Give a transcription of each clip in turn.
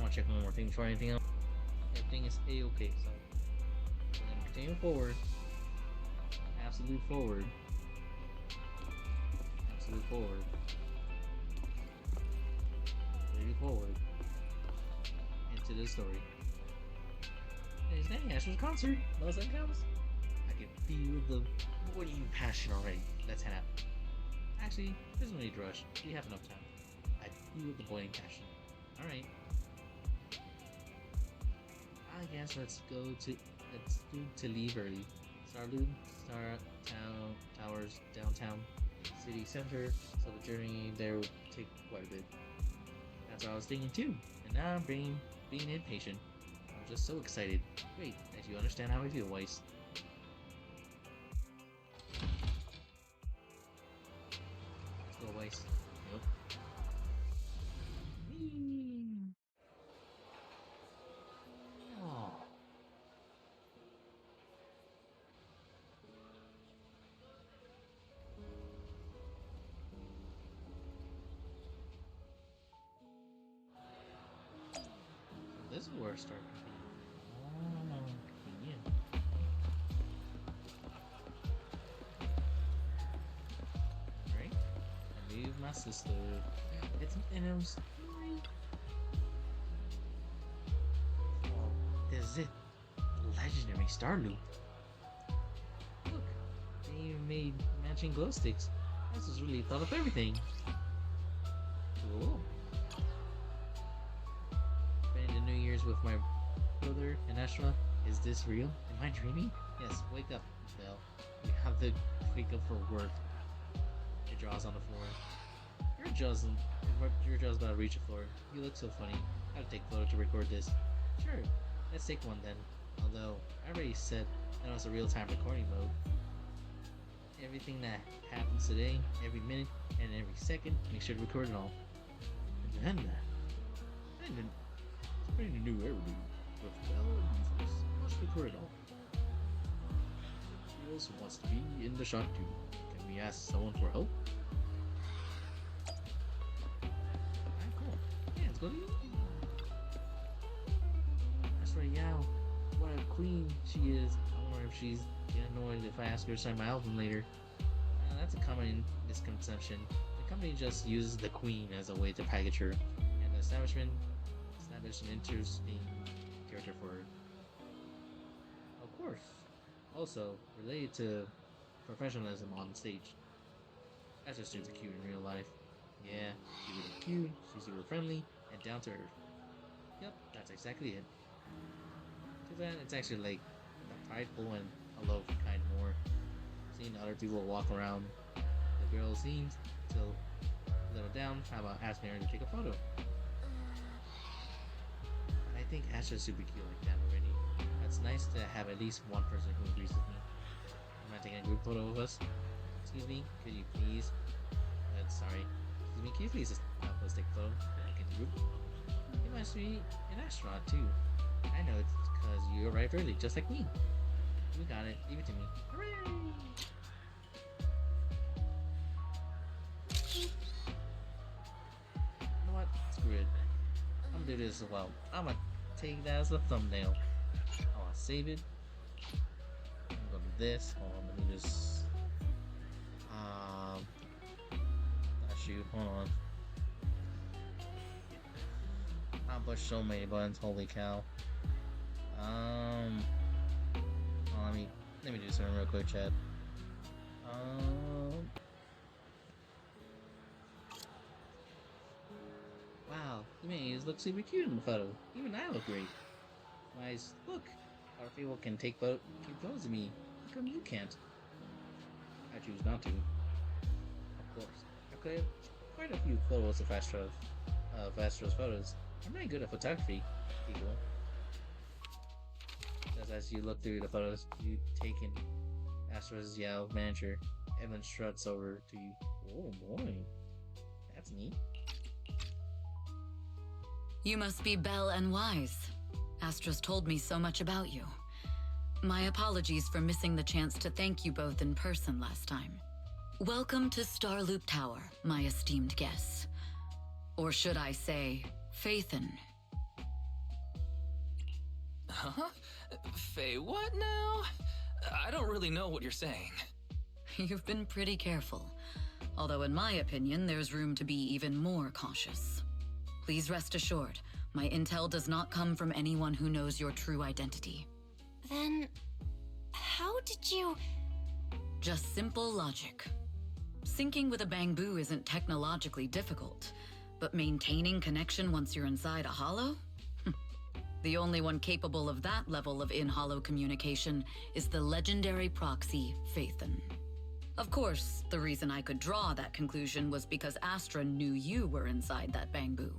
want to check one more thing before anything else. Everything is a-okay, so we're gonna continue forward. Absolute forward. Absolute forward. Really forward. Into the story. It's Danny Astro's concert. Knows that counts. I can feel the boiling passion already. Let's head out. Actually, there's no need to rush. We have enough time. I feel the boiling passion. Alright. I guess let's do to leave early. Starloop, Star Town, Towers, downtown, city center, so the journey there would take quite a bit. That's what I was thinking too, and now I'm being impatient. I'm just so excited. Wait, as you understand how I feel, Weiss. Let's go, Weiss. Yep. Oh. This is where I start to be. Oh, convenient. Right? I leave my sister. It was. Oh, this is it. The legendary Star Loop. Look, they even made matching glow sticks. This was really thought of everything. Cool. Spending the New Year's with my brother and Astra. Is this real? Am I dreaming? Yes, wake up, Belle. We have to wake up for work. Your jaw's on the floor. Your jaw's about to reach the floor. You look so funny. I have to take a photo to record this. Sure, let's take one then. Although, I already said that was a real-time recording mode. Everything that happens today, every minute, and every second, make sure to record it all. And spreading a new airloop with Belle and Ephos. Must record it all. Who else wants to be in the shot too? Can we ask someone for help? Alright, cool. Yeah, let's go to you. That's right, Yao. What a queen she is. I wonder if she's getting annoyed if I ask her to sign my album later. That's a common misconception. The company just uses the queen as a way to package her, and the establishment established an interesting character for her. Of course. Also, related to professionalism on stage. That's just super cute in real life. Yeah, she's really cute, she's super friendly, and down to earth. Yep, that's exactly it. To that, it's actually like the prideful and a love kind more. Seeing other people walk around the girl seems till a little down. How about asking her to take a photo? I think Astra's super cute like that already. It's nice to have at least one person who agrees with me. I'm not taking a group photo of us. Excuse me, could you please? Sorry. Excuse me, can you please just help us take a photo in the group? You must be an astronaut too. I know it's because you arrived early, just like me. We got it. Leave it to me. Hooray! You know what? Screw it. I'm gonna do this as well. I'm gonna take that as a thumbnail. I wanna save it. I'm gonna do this. Hold on, let me just. Shoot, hold on. I pushed so many buttons. Holy cow. Let me do something real quick, chat. Wow, you may look super cute in the photo. Even I look great. Guys, look. Other people can take cute photos of me. How come you can't? I choose not to. Of course. Okay, quite a few photos of Astra's photos. I'm not good at photography, people. Just as you look through the photos you taken, Astra's Yao manager, Evan struts over to you. Oh boy, that's neat. You must be Belle and Wise. Astra's told me so much about you. My apologies for missing the chance to thank you both in person last time. Welcome to Starloop Tower, my esteemed guests. Or should I say, Faithen. Huh? Faye, what now? I don't really know what you're saying. You've been pretty careful. Although in my opinion, there's room to be even more cautious. Please rest assured, my intel does not come from anyone who knows your true identity. Then, how did you... Just simple logic. Syncing with a bamboo isn't technologically difficult, but maintaining connection once you're inside a hollow? The only one capable of that level of in-hollow communication is the legendary proxy, Phaethon. Of course, the reason I could draw that conclusion was because Astra knew you were inside that bamboo.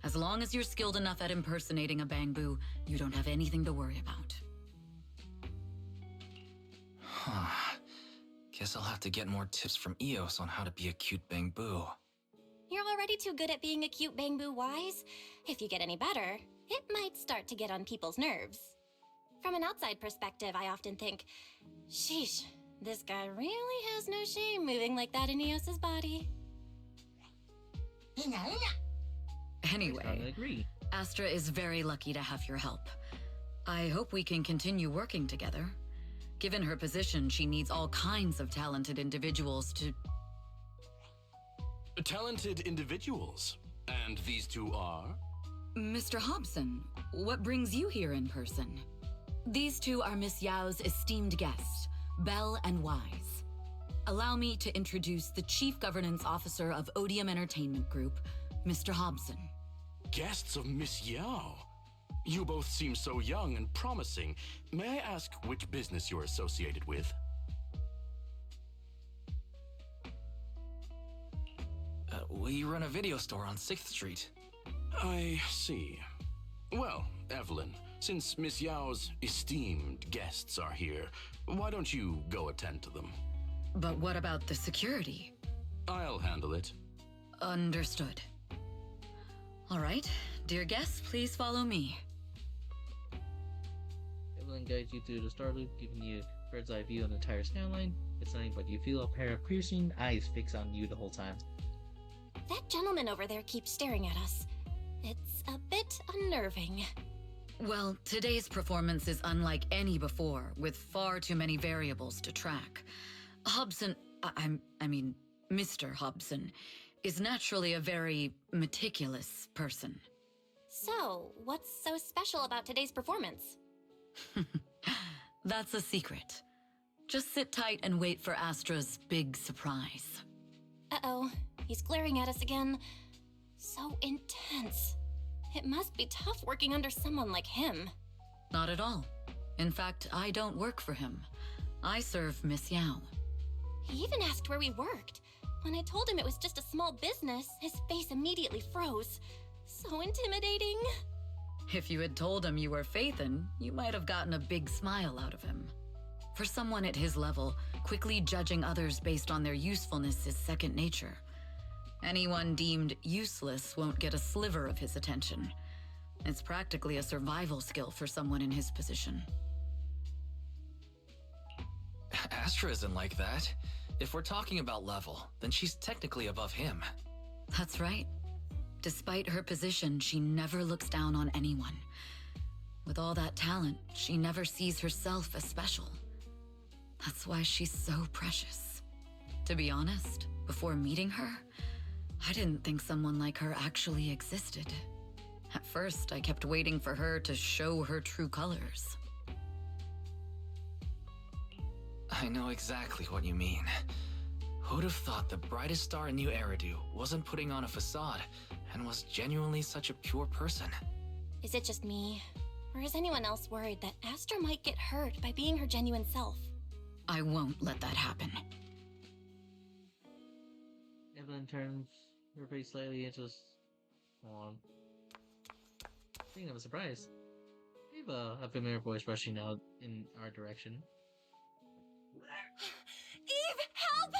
As long as you're skilled enough at impersonating a bamboo, you don't have anything to worry about. Huh. Guess I'll have to get more tips from Eos on how to be a cute bamboo. You're already too good at being a cute bamboo, Wise. If you get any better, it might start to get on people's nerves. From an outside perspective, I often think, sheesh, this guy really has no shame moving like that in Eos's body. Anyway, I agree. Astra is very lucky to have your help. I hope we can continue working together. Given her position, she needs all kinds of talented individuals to... Talented individuals? And these two are? Mr. Hobson, what brings you here in person? These two are Miss Yao's esteemed guests, Belle and Wise. Allow me to introduce the Chief Governance Officer of Odium Entertainment Group, Mr. Hobson. Guests of Miss Yao? You both seem so young and promising. May I ask which business you're associated with? We run a video store on 6th Street. I see. Well, Evelyn, since Miss Yao's esteemed guests are here, why don't you go attend to them? But what about the security? I'll handle it. Understood. All right, dear guests, please follow me. Evelyn guides you through the star loop, giving you a bird's eye view of the entire skyline. It's nothing but you feel a pair of piercing eyes fixed on you the whole time. That gentleman over there keeps staring at us. It's a bit unnerving. Well, today's performance is unlike any before, with far too many variables to track. Hobson, I mean, Mr. Hobson, is naturally a very meticulous person. So, what's so special about today's performance? That's a secret. Just sit tight and wait for Astra's big surprise. Uh-oh, he's glaring at us again. So intense. It must be tough working under someone like him. Not at all. In fact, I don't work for him. I serve Miss Yao. He even asked where we worked. When I told him it was just a small business, his face immediately froze. So intimidating. If you had told him you were Phaethon, you might have gotten a big smile out of him. For someone at his level, quickly judging others based on their usefulness is second nature. Anyone deemed useless won't get a sliver of his attention. It's practically a survival skill for someone in his position. Astra isn't like that. If we're talking about level, then she's technically above him. That's right. Despite her position, she never looks down on anyone. With all that talent, she never sees herself as special. That's why she's so precious. To be honest, before meeting her, I didn't think someone like her actually existed. At first, I kept waiting for her to show her true colors. I know exactly what you mean. Who'd have thought the brightest star in New Eridu wasn't putting on a facade and was genuinely such a pure person? Is it just me? Or is anyone else worried that Astra might get hurt by being her genuine self? I won't let that happen. Evelyn turns her face slightly and just... Hold on. Speaking of a surprise, we have a familiar voice rushing out in our direction. Eve, help!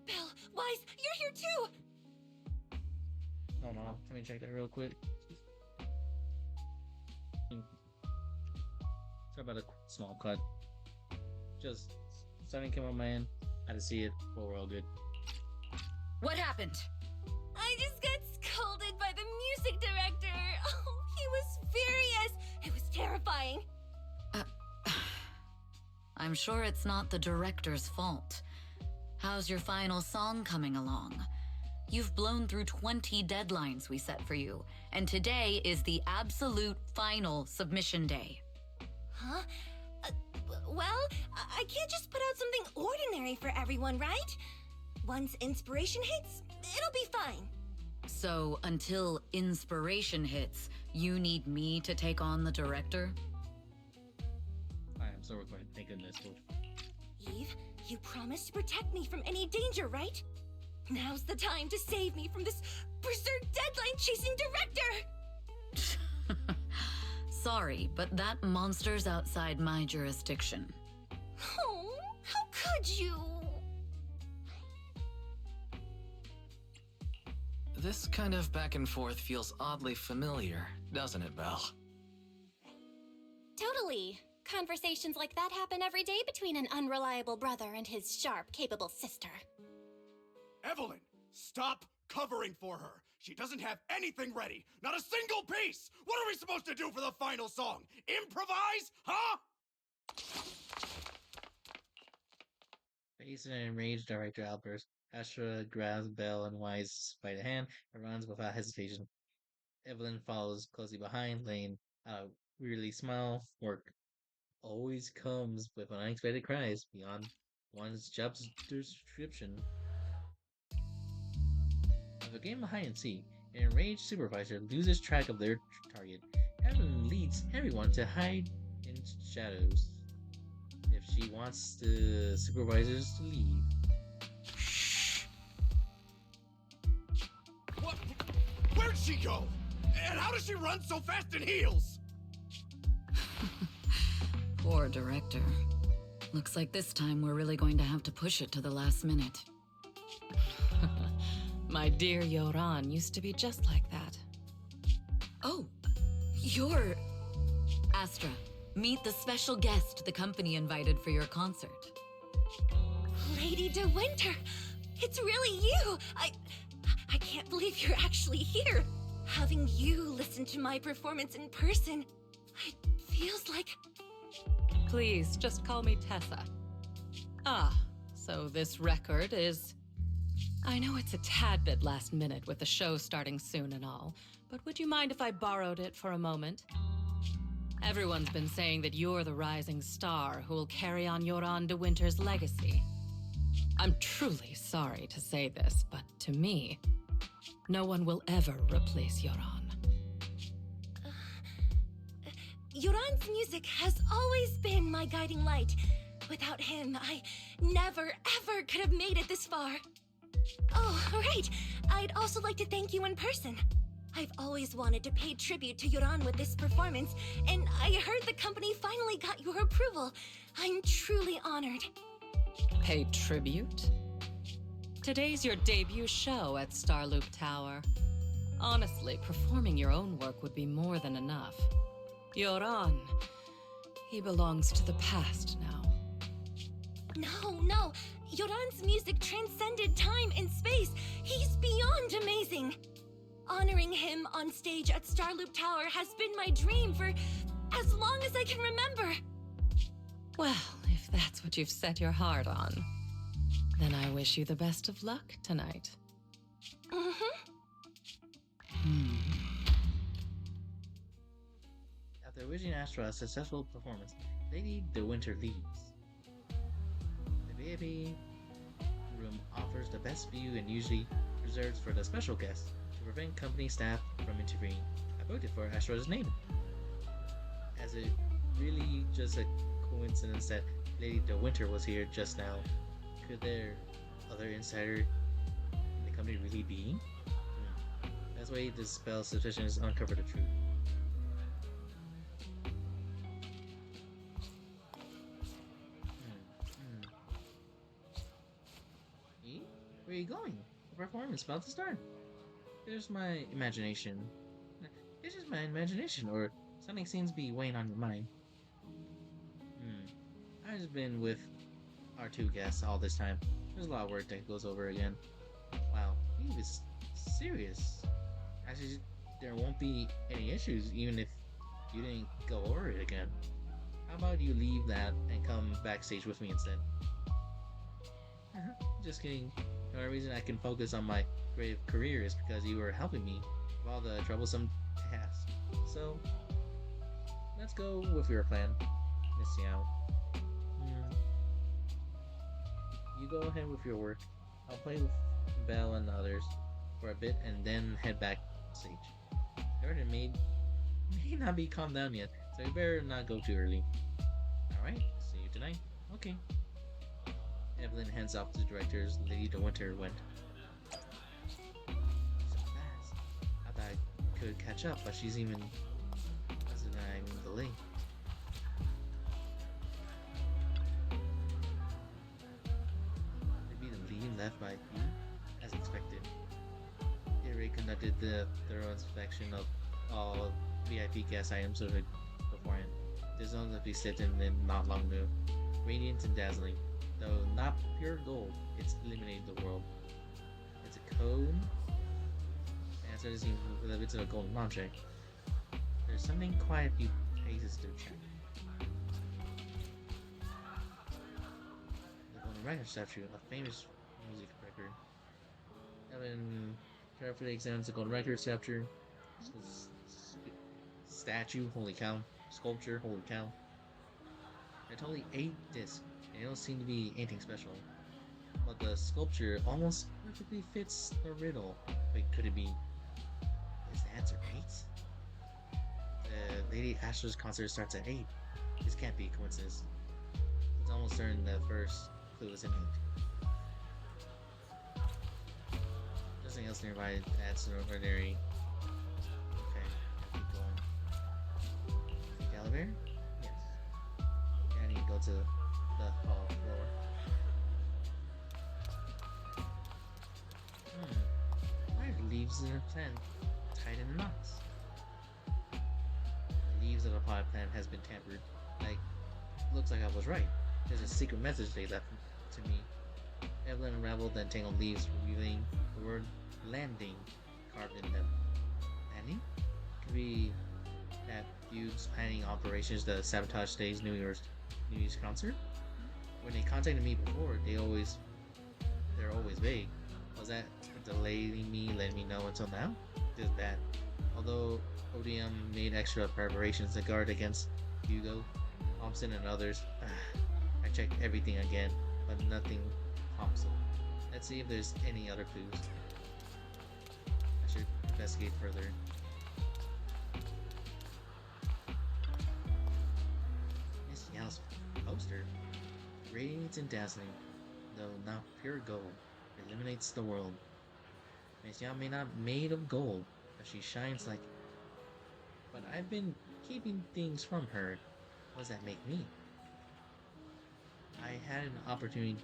Belle, Wise, you're here too! Hold on, let me check that real quick. Sorry about a small cut. Just something came on my end. I had to see it, but we're all good. What happened? I just got scolded by the music director. Oh, he was furious. It was terrifying. terrifying! I'm sure it's not the director's fault. How's your final song coming along? You've blown through 20 deadlines we set for you, and today is the absolute final submission day. Huh? Well, I can't just put out something ordinary for everyone, right? Once inspiration hits, it'll be fine. So, until inspiration hits, you need me to take on the director? I am so recording. Thank goodness. Eve, you promised to protect me from any danger, right? Now's the time to save me from this berserk deadline-chasing director! Sorry, but that monster's outside my jurisdiction. Oh, how could you? This kind of back and forth feels oddly familiar, doesn't it, Belle? Totally. Conversations like that happen every day between an unreliable brother and his sharp, capable sister. Evelyn, stop covering for her. She doesn't have anything ready. Not a single piece. What are we supposed to do for the final song? Improvise? Huh? Faced an enraged director outburst, Astra grabs Belle and Wise by the hand and runs without hesitation. Evelyn follows closely behind, laying out a weirdly smile. Work always comes with unexpected cries beyond one's job description. Of a game of hide and seek, an enraged supervisor loses track of their target. Evelyn leads everyone to hide in shadows. If she wants the supervisors to leave. What? Where'd she go? And how does she run so fast in heels? Poor director. Looks like this time we're really going to have to push it to the last minute. My dear Yoran used to be just like that. Oh, you're... Astra, meet the special guest the company invited for your concert. Lady De Winter, it's really you! I can't believe you're actually here. Having you listen to my performance in person, it feels like... Please, just call me Tessa. Ah, so this record is... I know it's a tad bit last minute with the show starting soon and all, but would you mind if I borrowed it for a moment? Everyone's been saying that you're the rising star who will carry on Yoran De Winter's legacy. I'm truly sorry to say this, but to me, no one will ever replace Yoran. Yoran's music has always been my guiding light. Without him, I never, ever could have made it this far. Oh, right. I'd also like to thank you in person. I've always wanted to pay tribute to Yoran with this performance, and I heard the company finally got your approval. I'm truly honored. Pay tribute? Today's your debut show at Starloop Tower. Honestly, performing your own work would be more than enough. Yoran, he belongs to the past now. No. Yoran's music transcended time and space. He's beyond amazing. Honoring him on stage at Starloop Tower has been my dream for as long as I can remember. Well, if that's what you've set your heart on, then I wish you the best of luck tonight. After wishing Astra a successful performance, Lady De Winter leaves. The VIP room offers the best view and usually reserved for the special guests to prevent company staff from intervening. I booked it for Astra's name. As it really just a coincidence that Lady De Winter was here just now. Could there other insider in the company really be? That's why this spell suspicions uncover the truth. Where are you going? The performance is about to start. There's my imagination. It's just my imagination, or something seems to be weighing on your mind. I've just been with our two guests all this time. There's a lot of work that goes over again. Wow, he was serious. Actually, there won't be any issues, even if you didn't go over it again. How about you leave that and come backstage with me instead? Just kidding. The only reason I can focus on my creative career is because you were helping me with all the troublesome tasks. So, let's go with your plan, Miss Yao. You go ahead with your work. I'll play with Belle and others for a bit and then head back stage. Jordan may not be calmed down yet, so you better not go too early. Alright, see you tonight. Okay. Evelyn hands off to the directors. Lady De Winter went. So fast. I thought I could catch up, but she's even delayed. Maybe the lead left by you, as expected. Ray conducted the thorough inspection of all VIP guest items of it beforehand. This zone that we sit in not long ago. Radiant and dazzling. Though not pure gold, it's illuminated the world. It's a code. And so it seems it's a golden object. There's something quite a few places to check. The golden record statue, a famous music record. Evan carefully examines the golden record statue. Statue, holy cow. Sculpture, holy cow. There's only 8 discs, and it don't seem to be anything special. But the sculpture almost perfectly fits the riddle. Wait, could it be? Is the answer 8? Lady Astra's concert starts at 8. This can't be a coincidence. It's almost certain the first clue is in 8. Nothing else nearby adds to the ordinary. Okay, keep going. The elevator? Yes. Okay, I need to go to the hall floor. Why are the leaves in her plant tied in knots? The leaves of the potted plant has been tampered. Looks like I was right. There's a secret message they left to me. Evelyn unraveled the entangled leaves, revealing the word landing carved in them. Landing? Could be that Fugue's planning operations to sabotage today's New Year's concert? When they contacted me before, they're always vague. Was that delaying me, letting me know until now? This is bad. Although Odium made extra preparations to guard against Hugo, Thompson, and others, I checked everything again, but nothing pops up. Let's see if there's any other clues. I should investigate further. Miss Yao's poster. Radiant and dazzling, though not pure gold, illuminates the world. Miss Yao may not be made of gold, but she shines like... But I've been keeping things from her. What does that make me? I had an opportunity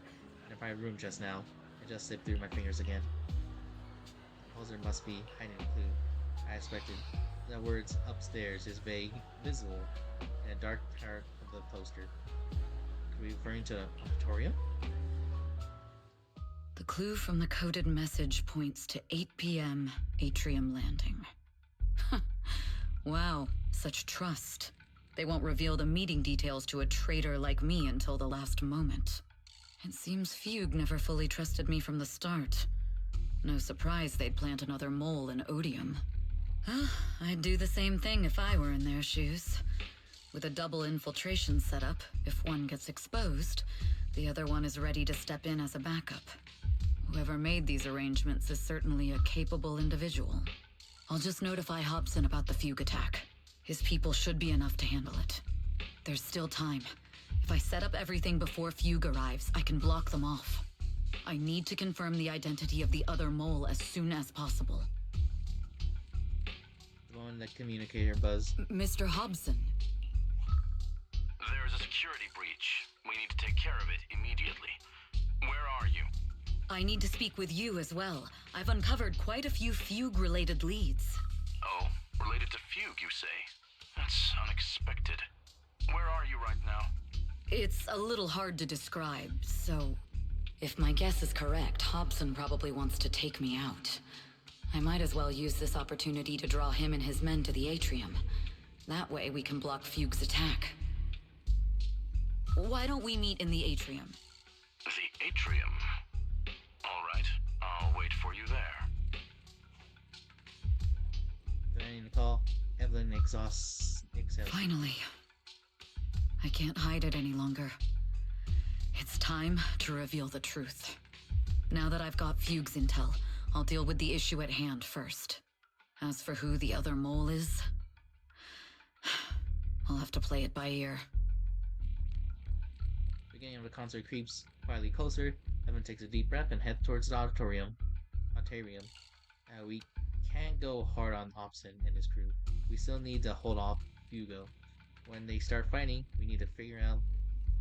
in a private room just now. I just slipped through my fingers again. The composer must be hiding a clue. I expected. The words upstairs is vague, visible, in a dark part of the poster. Could be referring to the auditorium? The clue from the coded message points to 8 p.m. Atrium Landing. Wow, such trust. They won't reveal the meeting details to a traitor like me until the last moment. It seems Fugue never fully trusted me from the start. No surprise they'd plant another mole in Odium. I'd do the same thing if I were in their shoes. With a double infiltration setup, if one gets exposed, the other one is ready to step in as a backup. Whoever made these arrangements is certainly a capable individual. I'll just notify Hobson about the Fugue attack. His people should be enough to handle it. There's still time. If I set up everything before Fugue arrives, I can block them off. I need to confirm the identity of the other mole as soon as possible. The one that communicator buzz. Mr. Hobson. There is a security breach. We need to take care of it immediately. Where are you? I need to speak with you as well. I've uncovered quite a few Fugue-related leads. Oh, related to Fugue, you say? That's unexpected. Where are you right now? It's a little hard to describe, so... If my guess is correct, Hobson probably wants to take me out. I might as well use this opportunity to draw him and his men to the atrium. That way we can block Fugue's attack. Why don't we meet in the atrium? The atrium? All right, I'll wait for you there. Then call Evelyn exhausts. Finally. I can't hide it any longer. It's time to reveal the truth. Now that I've got Fugue's intel, I'll deal with the issue at hand first. As for who the other mole is, I'll have to play it by ear. Beginning of the concert creeps quietly closer. Evan takes a deep breath and heads towards the auditorium. We can't go hard on Hobson and his crew. We still need to hold off Hugo. When they start fighting, we need to figure out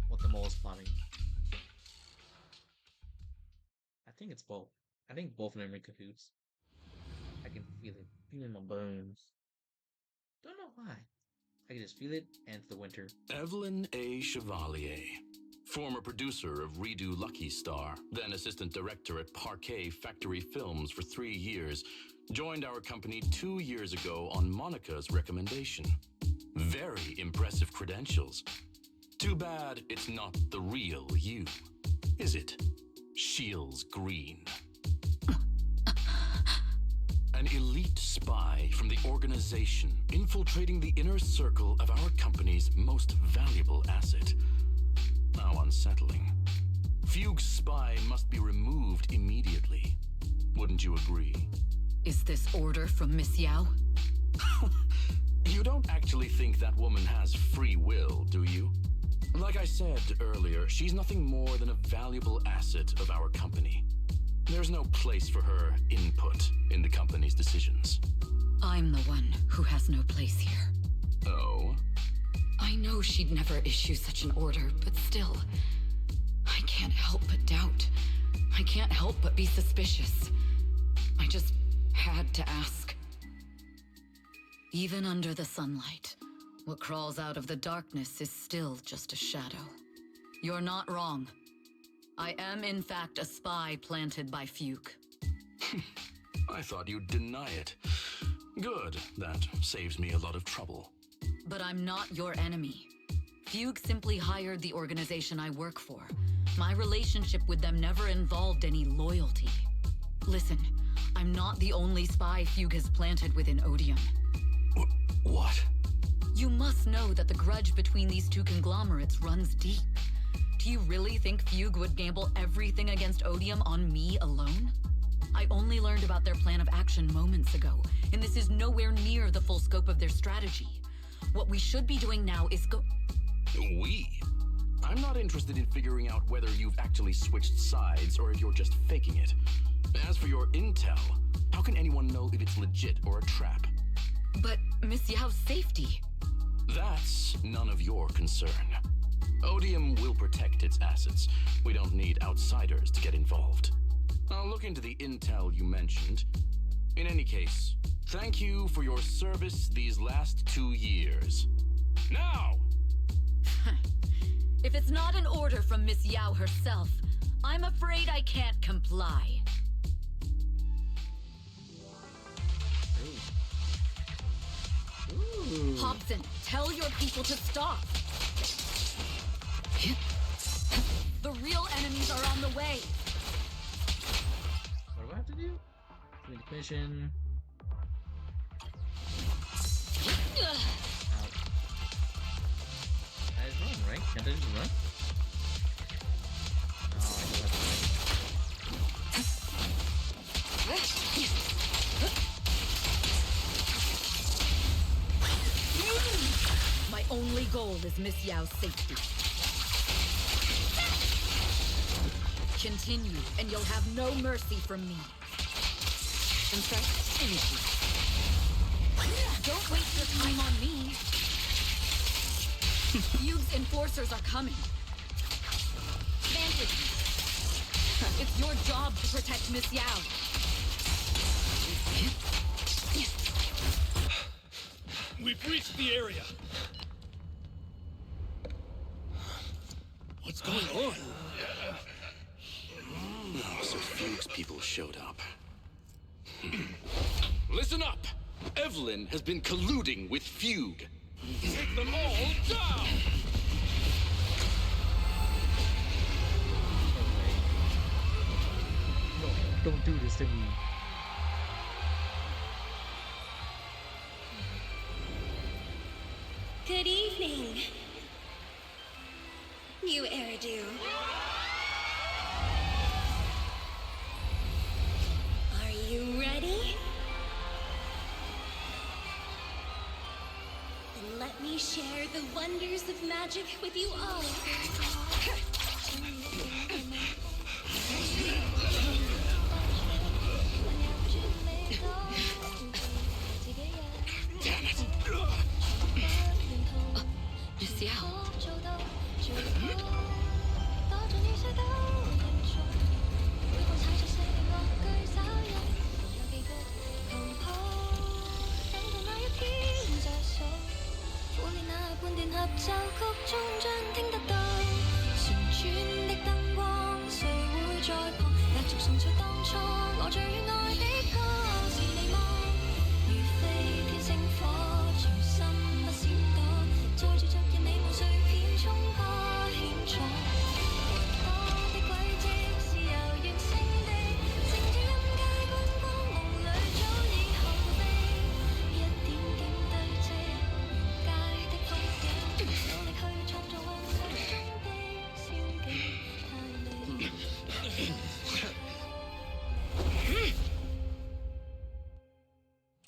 what the mole is plotting. I think it's both. I think both of them are in cahoots. I can feel it. Feel it in my bones. Don't know why. I can just feel it and the winter. Evelyn A. Chevalier, former producer of Redo Lucky Star, then assistant director at Parquet Factory Films for 3 years, joined our company 2 years ago on Monica's recommendation. Very impressive credentials. Too bad it's not the real you, is it? Shields Green. An elite spy from the organization, infiltrating the inner circle of our company's most valuable asset. How unsettling. Fugue's spy must be removed immediately. Wouldn't you agree? Is this order from Miss Yao? You don't actually think that woman has free will, do you? Like I said earlier, she's nothing more than a valuable asset of our company. There's no place for her input in the company's decisions. I'm the one who has no place here. Oh? I know she'd never issue such an order, but still, I can't help but doubt. I can't help but be suspicious. I just had to ask. Even under the sunlight, what crawls out of the darkness is still just a shadow. You're not wrong. I am, in fact, a spy planted by Fugue. I thought you'd deny it. Good, that saves me a lot of trouble. But I'm not your enemy. Fugue simply hired the organization I work for. My relationship with them never involved any loyalty. Listen, I'm not the only spy Fugue has planted within Odium. What? You must know that the grudge between these two conglomerates runs deep. Do you really think Fugue would gamble everything against Odium on me alone? I only learned about their plan of action moments ago, and this is nowhere near the full scope of their strategy. What we should be doing now is We? I'm not interested in figuring out whether you've actually switched sides or if you're just faking it. As for your intel, how can anyone know if it's legit or a trap? But Miss Yao's safety... That's none of your concern. Odium will protect its assets. We don't need outsiders to get involved. I'll look into the intel you mentioned. In any case, thank you for your service these last 2 years. Now! If it's not an order from Miss Yao herself, I'm afraid I can't comply. Ooh. Hobson, tell your people to stop. The real enemies are on the way. What do I have to do? Complete the mission. Out. I just run, right? Can't I just run? No, I do have to My only goal is Miss Yao's safety. Continue, and you'll have no mercy from me. In fact, finish you. Don't waste your time on me. Fugue's enforcers are coming. Vantage. It's your job to protect Miss Yao. We've reached the area. What's going on? Oh, so Fugue's people showed up. Listen up! Evelyn has been colluding with Fugue. Take them all down! No, don't do this to me. Good evening, new Eridu. Are you ready? Then let me share the wonders of magic with you all. Miss Yao.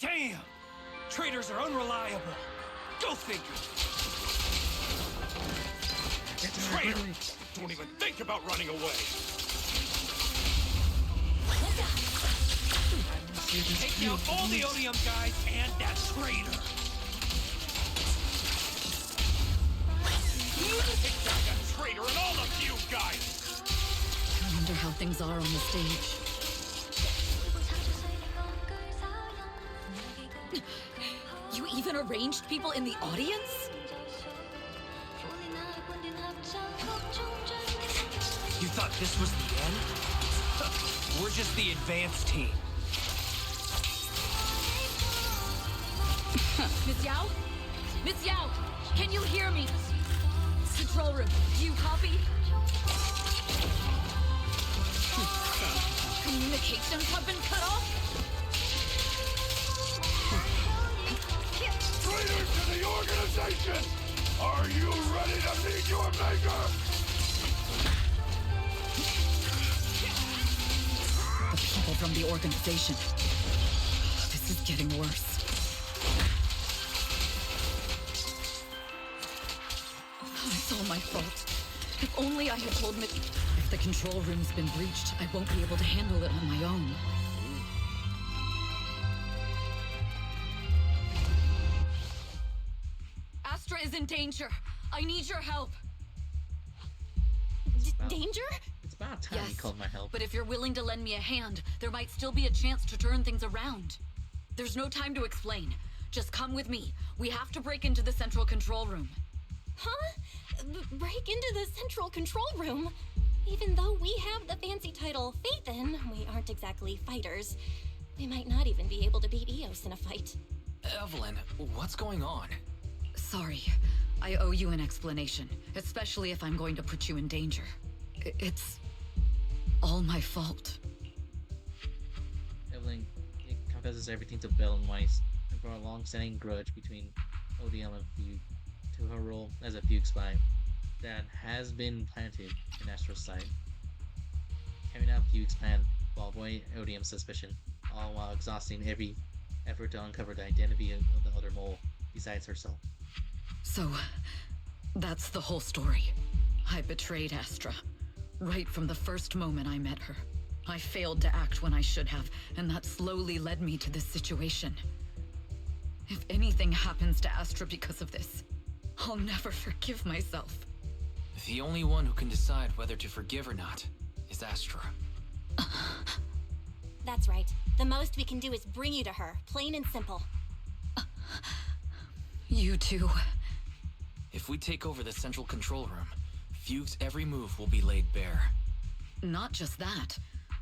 Damn! Traitors are unreliable. Go figure. Traitor! Don't even think about running away. Take out all the Odium guys and that traitor. Take down that traitor and all of you guys. I wonder how things are on the stage. You even arranged people in the audience? You thought this was the end? We're just the advanced team. Miss Yao? Miss Yao, can you hear me? Control room, do you copy? Communications have been cut off? Traitors to the organization! Are you ready to meet your maker? The people from the organization. This is getting worse. It's all my fault. If only I had told Miss... If the control room's been breached, I won't be able to handle it on my own. Astra is in danger. I need your help. Danger? It's about time you called my help. But if you're willing to lend me a hand, there might still be a chance to turn things around. There's no time to explain. Just come with me. We have to break into the central control room. Huh? Break into the central control room? Even though we have the fancy title Phaethon, we aren't exactly fighters. We might not even be able to beat Eos in a fight. Evelyn, what's going on? Sorry. I owe you an explanation, especially if I'm going to put you in danger. It's all my fault. Evelyn confesses everything to Bell and Weiss, and for a long-standing grudge between ODM and Fugue, to her role as a Fugue spy that has been planted in Astra's side. Carrying out Fugue's plan while avoiding ODM's suspicion, all while exhausting every effort to uncover the identity of the other mole besides herself. So, that's the whole story. I betrayed Astra. Right from the first moment I met her. I failed to act when I should have, and that slowly led me to this situation. If anything happens to Astra because of this, I'll never forgive myself. The only one who can decide whether to forgive or not is Astra. That's right. The most we can do is bring you to her, plain and simple. You too. If we take over the central control room, Fugue's every move will be laid bare. Not just that.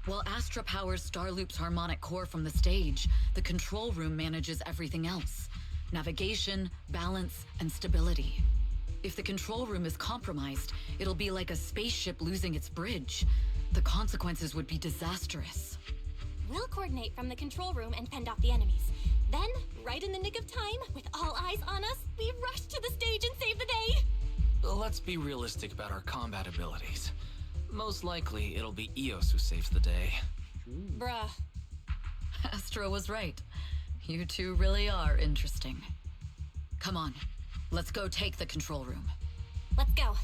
While Astra powers Starloop's harmonic core from the stage, the control room manages everything else. navigation, balance, and stability. If the control room is compromised, it'll be like a spaceship losing its bridge. The consequences would be disastrous. We'll coordinate from the control room and fend off the enemies. Then, right in the nick of time, with all eyes on us, we rush to the stage and save the day! Let's be realistic about our combat abilities. Most likely, it'll be Eos who saves the day. Bruh. Astra was right. You two really are interesting. Come on, let's go take the control room. Let's go.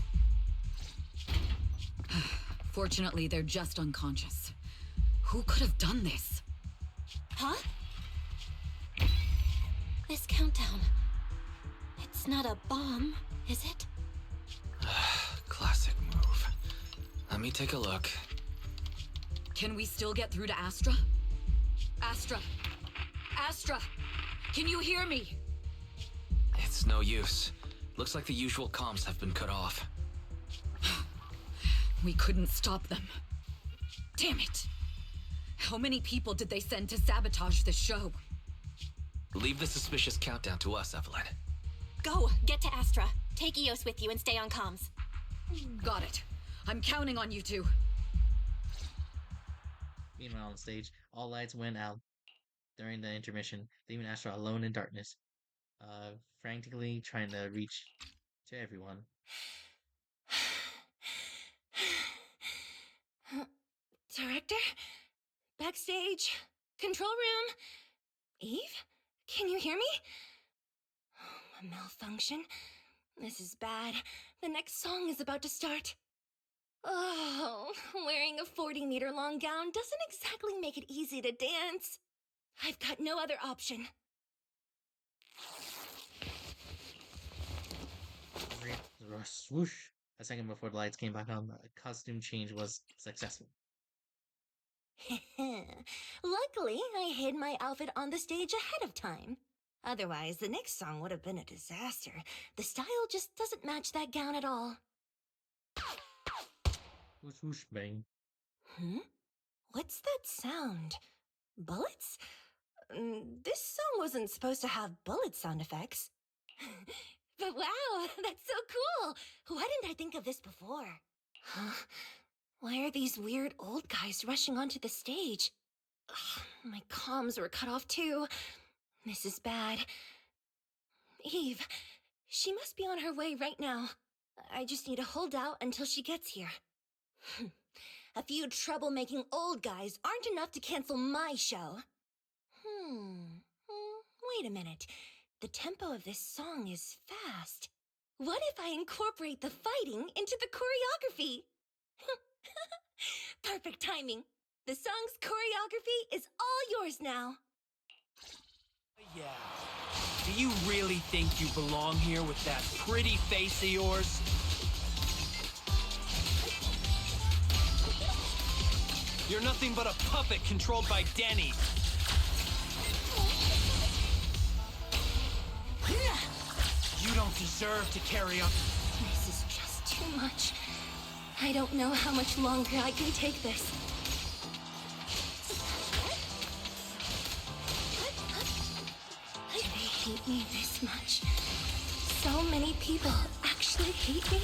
Fortunately, they're just unconscious. Who could have done this? Huh? This countdown. It's not a bomb, is it? Classic move. Let me take a look. Can we still get through to Astra? Astra! Astra! Can you hear me? It's no use. Looks like the usual comms have been cut off. We couldn't stop them. Damn it! How many people did they send to sabotage this show? Leave the suspicious countdown to us, Evelyn. Go! Get to Astra. Take Eos with you and stay on comms. Got it. I'm counting on you two. Meanwhile, on stage, all lights went out during the intermission, leaving Astra alone in darkness, frantically trying to reach to everyone. Director? Backstage? Control room? Eve? Can you hear me? A malfunction? This is bad. The next song is about to start. Oh, wearing a 40-meter long gown doesn't exactly make it easy to dance. I've got no other option. Swoosh! A second before the lights came back on, the costume change was successful. Luckily, I hid my outfit on the stage ahead of time. Otherwise, the next song would have been a disaster. The style just doesn't match that gown at all. Swoosh, swoosh, bang. What's that sound? Bullets? This song wasn't supposed to have bullet sound effects. But wow, that's so cool! Why didn't I think of this before? Huh? Why are these weird old guys rushing onto the stage? Ugh, my comms were cut off too. This is bad. Eve, she must be on her way right now. I just need to hold out until she gets here. A few troublemaking old guys aren't enough to cancel my show. Wait a minute. The tempo of this song is fast. What if I incorporate the fighting into the choreography? Perfect timing. The song's choreography is all yours now. Yeah. Do you really think you belong here with that pretty face of yours? You're nothing but a puppet controlled by Denny. You don't deserve to carry on. This is just too much. I don't know how much longer I can take this. They hate me this much. So many people actually hate me.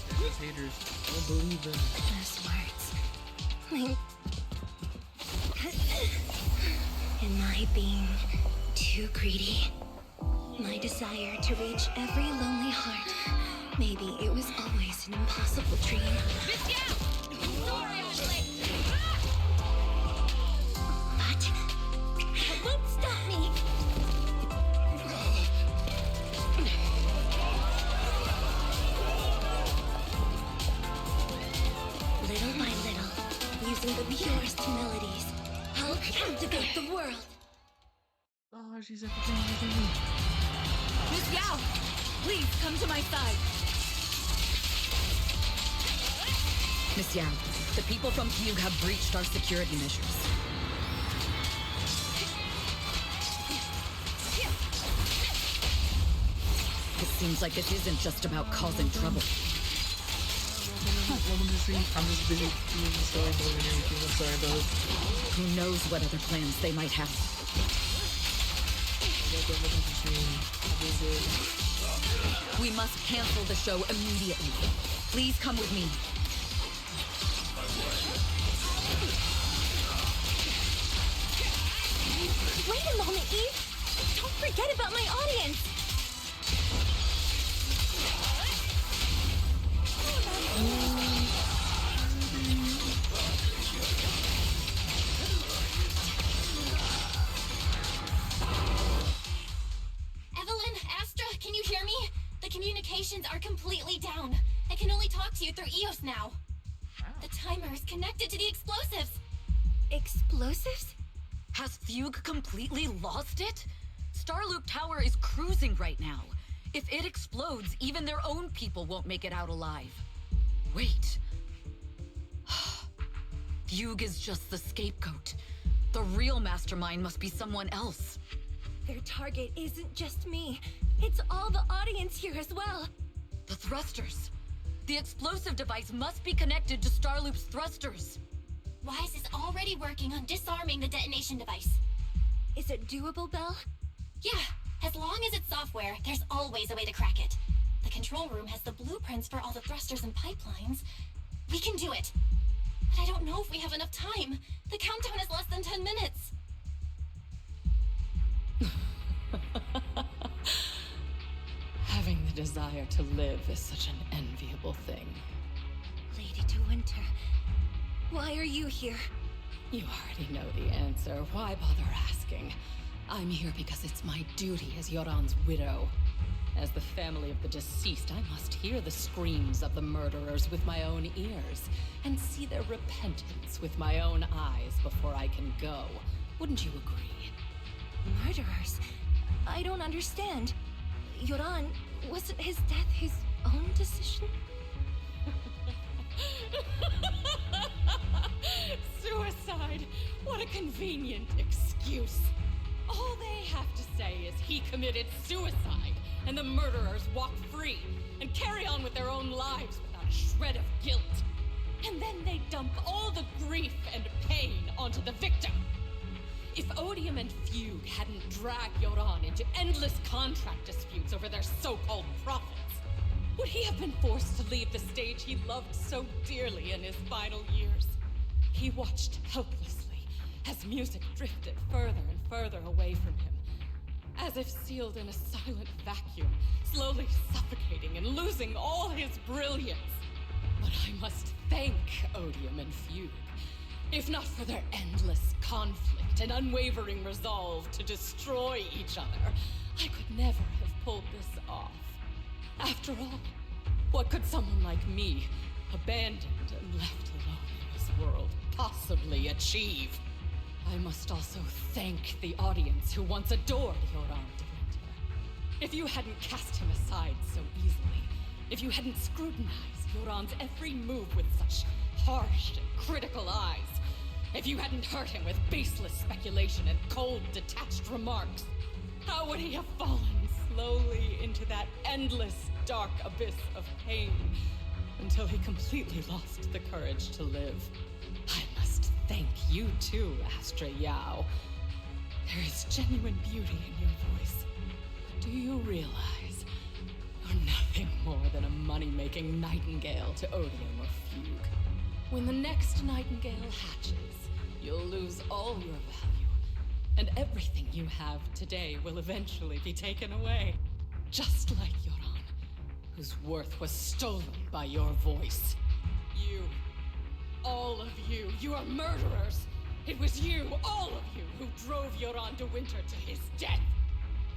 They're just haters. Don't believe them. Those words. Am I being too greedy? My desire to reach every lonely heart. Maybe it was always an impossible dream. But that won't stop me. Little by little, using the purest melodies, I'll captivate the world. Oh, she's at the thing. Miss Yao! Please, come to my side! Miss Yao, the people from Fugue have breached our security measures. It seems like this isn't just about causing trouble. I'm just busy doing the story mode and everything. I'm sorry about it. Who knows what other plans they might have. We must cancel the show immediately. Please come with me. Wait a moment, Eve! Don't forget about my audience! Evelyn, Astra, can you hear me? The communications are completely down. I can only talk to you through eous now. The timer is connected to the explosives. Explosives? Has Fugue completely lost it? Starloop Tower is cruising right now. If it explodes, even their own people won't make it out alive. Wait. Fugue is just the scapegoat. The real mastermind must be someone else. Their target isn't just me. It's all the audience here as well. The thrusters. The explosive device must be connected to Starloop's thrusters. Wise is already working on disarming the detonation device. Is it doable, Belle? Yeah, as long as it's software, there's always a way to crack it. The control room has the blueprints for all the thrusters and pipelines. We can do it. But I don't know if we have enough time. The countdown is less than 10 minutes. Having the desire to live is such an enviable thing. Lady De Winter, why are you here? You already know the answer. Why bother asking? I'm here because it's my duty as Yoran's widow. As the family of the deceased, I must hear the screams of the murderers with my own ears, and see their repentance with my own eyes before I can go. Wouldn't you agree? Murderers? I don't understand. Yoran, wasn't his death his own decision? Suicide! What a convenient excuse. All they have to say is he committed suicide, and the murderers walk free and carry on with their own lives without a shred of guilt. And then they dump all the grief and pain onto the victim. If Odium and Fugue hadn't dragged Yoran into endless contract disputes over their so-called profits, would he have been forced to leave the stage he loved so dearly in his final years? He watched helplessly as music drifted further and further away from him, as if sealed in a silent vacuum, slowly suffocating and losing all his brilliance. But I must thank Odium and Fugue. If not for their endless conflict and unwavering resolve to destroy each other, I could never have pulled this off. After all, what could someone like me, abandoned and left alone in this world, possibly achieve? I must also thank the audience who once adored Yoran de Winter. If you hadn't cast him aside so easily, if you hadn't scrutinized Yoran's every move with such harsh and critical eyes, if you hadn't hurt him with baseless speculation and cold, detached remarks, how would he have fallen slowly into that endless, dark abyss of pain until he completely lost the courage to live? I must thank you too, Astra Yao. There is genuine beauty in your voice. But do you realize you're nothing more than a money-making nightingale to Odium or Fugue? When the next nightingale hatches, you'll lose all your value, and everything you have today will eventually be taken away. Just like Yoran, whose worth was stolen by your voice. You, all of you, you are murderers! It was you, all of you, who drove Yoran de Winter to his death!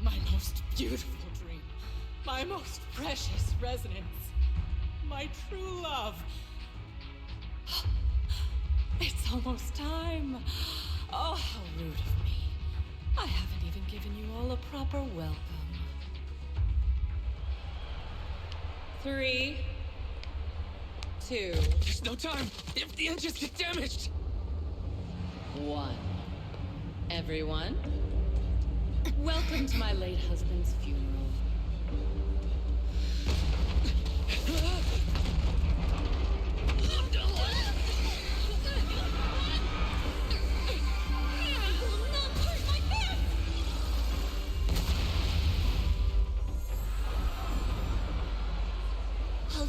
My most beautiful dream, my most precious resonance, my true love. It's almost time. Oh, how rude of me. I haven't even given you all a proper welcome. 3, 2, There's no time! If the engines get damaged! 1. Everyone, welcome to my late husband's funeral.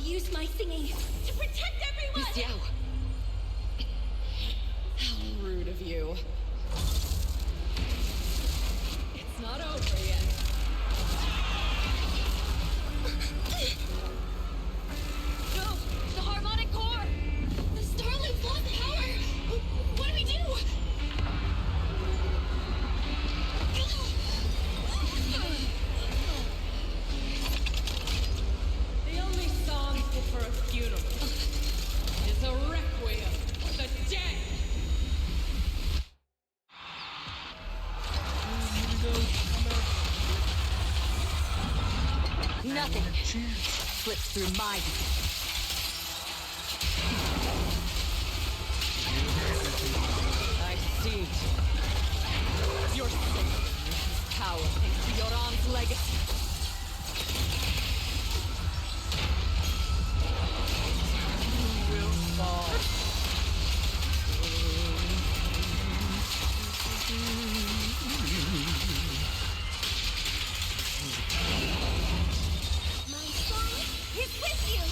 use my singing to protect everyone! Miss Yao, How rude of you. It's not over yet. Go! The harmonic core! The Starloop's lost power! What do we do? The only song fit for a funeral is a requiem for the dead. nothing slips through my hands. I see. Your safe power thanks to Yoran's legacy. You will fall. My song is with you!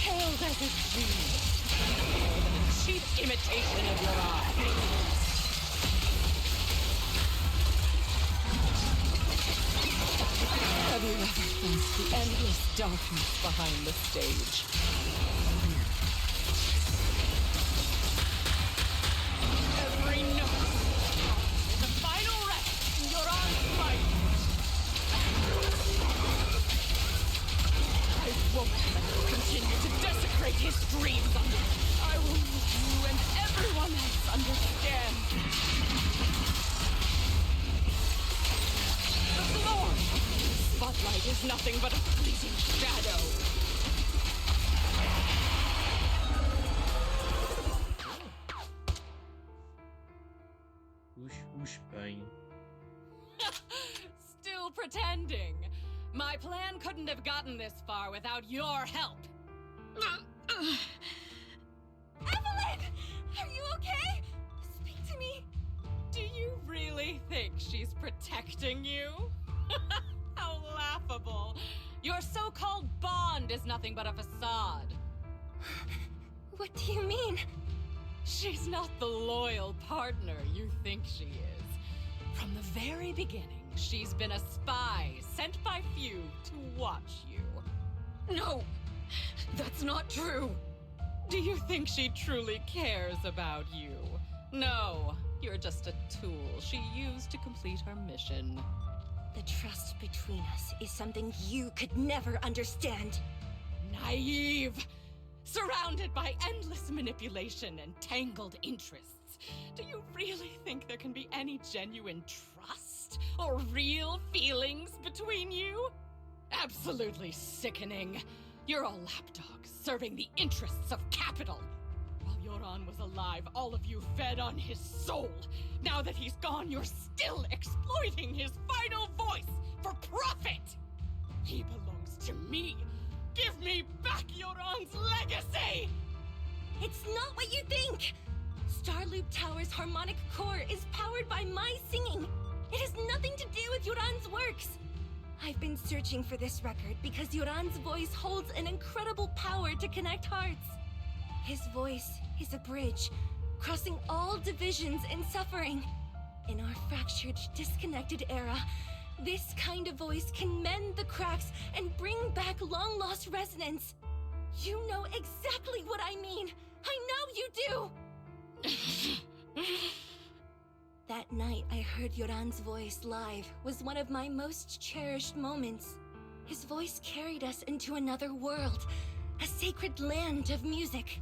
Hailed as a genius, more than a cheap imitation of Yoran. Have you ever felt the endless darkness behind the stage? Every note is a final rest in Yoran's fight. I won't let you continue to desecrate his dreams on me. I will make you and everyone else understand. The glory of the spotlight is nothing but a fleeting shadow. Whoosh, whoosh, bang. Still pretending. My plan couldn't have gotten this far without your help. Evelyn! Are you okay? Speak to me. Do you really think she's protecting you? How laughable. Your so-called bond is nothing but a facade. What do you mean? She's not the loyal partner you think she is. From the very beginning, she's been a spy sent by few to watch you. No, that's not true. Do you think she truly cares about you? No, you're just a tool she used to complete her mission. The trust between us is something you could never understand. Naive! Surrounded by endless manipulation and tangled interests. Do you really think there can be any genuine trust or real feelings between you? Absolutely sickening. You're a lapdog serving the interests of capital. While Yoran was alive, all of you fed on his soul. Now that he's gone, you're still exploiting his final voice for profit. He belongs to me. Give me back Yoran's legacy! It's not what you think! Starloop Tower's harmonic core is powered by my singing. It has nothing to do with Yoran's works. I've been searching for this record because Yoran's voice holds an incredible power to connect hearts. His voice is a bridge, crossing all divisions and suffering. In our fractured, disconnected era, this kind of voice can mend the cracks and bring back long-lost resonance. You know exactly what I mean. I know you do! That night I heard Yoran's voice live was one of my most cherished moments. His voice carried us into another world, a sacred land of music.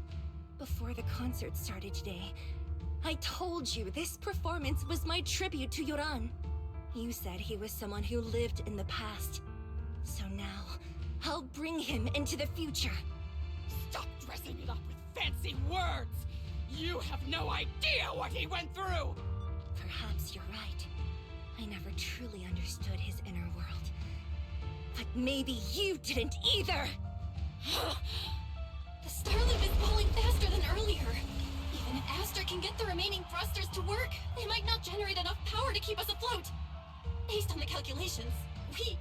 Before the concert started today, I told you this performance was my tribute to Yoran. You said he was someone who lived in the past. So now, I'll bring him into the future. Stop dressing it up with fancy words! You have no idea what he went through! Perhaps you're right. I never truly understood his inner world. But maybe you didn't either! The Starloop is falling faster than earlier. Even if Astra can get the remaining thrusters to work, they might not generate enough power to keep us afloat. Based on the calculations, we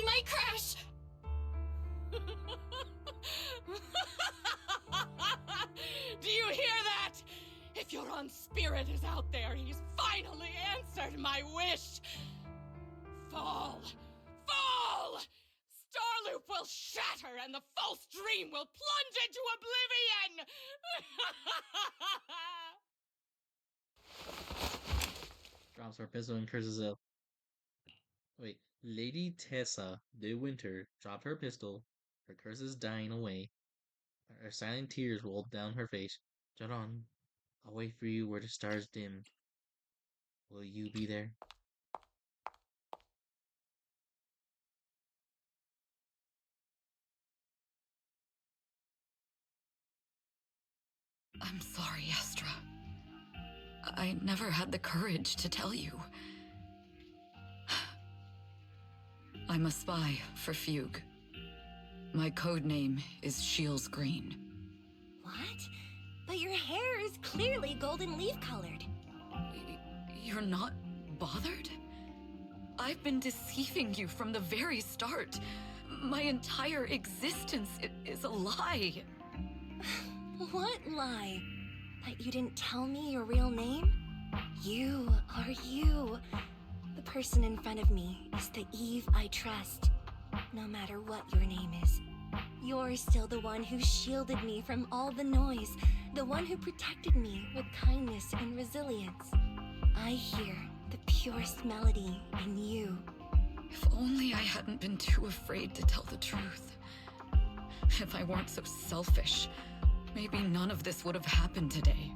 might crash. Do you hear that? If Yoran's spirit is out there, he's finally answered my wish. Fall! Fall! Starloop will shatter and the false dream will plunge into oblivion! Drops her pistol and curses out. Wait, Lady Tessa de Winter dropped her pistol, her curses dying away. Her silent tears rolled down her face. Joran, I'll wait for you where the stars dim. Will you be there? I'm sorry, Astra. I never had the courage to tell you. I'm a spy for Fugue. My code name is Shields Green. What? But your hair is clearly golden leaf colored. You're not bothered? I've been deceiving you from the very start. My entire existence is a lie. What lie? That you didn't tell me your real name? You are you. The person in front of me is the Eve I trust. No matter what your name is. You're still the one who shielded me from all the noise. The one who protected me with kindness and resilience. I hear the purest melody in you. If only I hadn't been too afraid to tell the truth. If I weren't so selfish, maybe none of this would have happened today.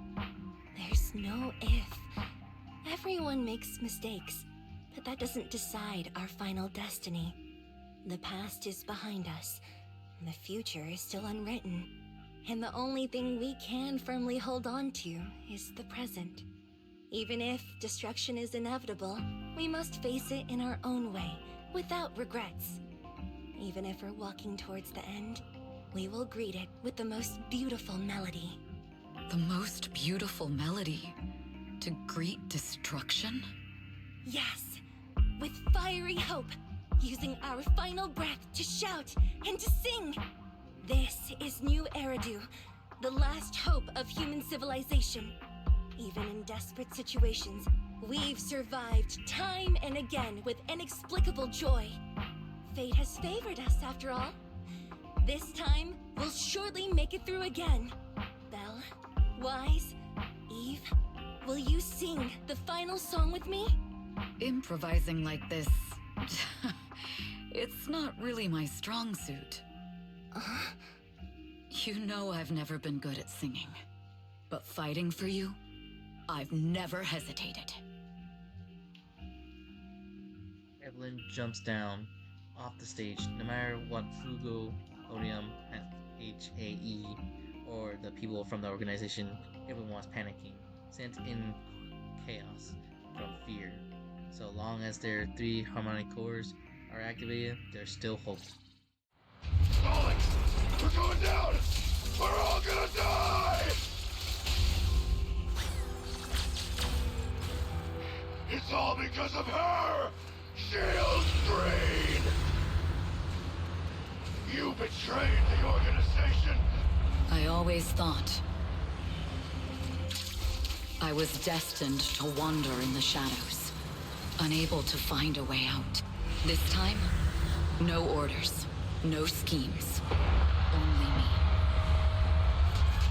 There's no if. Everyone makes mistakes, but that doesn't decide our final destiny. The past is behind us, and the future is still unwritten. And the only thing we can firmly hold on to is the present. Even if destruction is inevitable, we must face it in our own way, without regrets. Even if we're walking towards the end, we will greet it with the most beautiful melody. The most beautiful melody? To greet destruction? Yes, with fiery hope, using our final breath to shout and to sing. This is New Eridu, the last hope of human civilization. Even in desperate situations, we've survived time and again with inexplicable joy. Fate has favored us after all. This time, we'll surely make it through again. Belle, Wise, Eve, will you sing the final song with me? Improvising like this... it's not really my strong suit. You know I've never been good at singing. But fighting for you, I've never hesitated. Evelyn jumps down off the stage, no matter what Fugo, Odium, HAE, or the people from the organization, everyone was panicking, sent in chaos from fear. So long as their 3 harmonic cores are activated, there's still hope. Stalling! We're going down! We're all gonna die! It's all because of her! Shield Green! You betrayed the organization! I always thought I was destined to wander in the shadows, unable to find a way out. This time, no orders, no schemes, only me.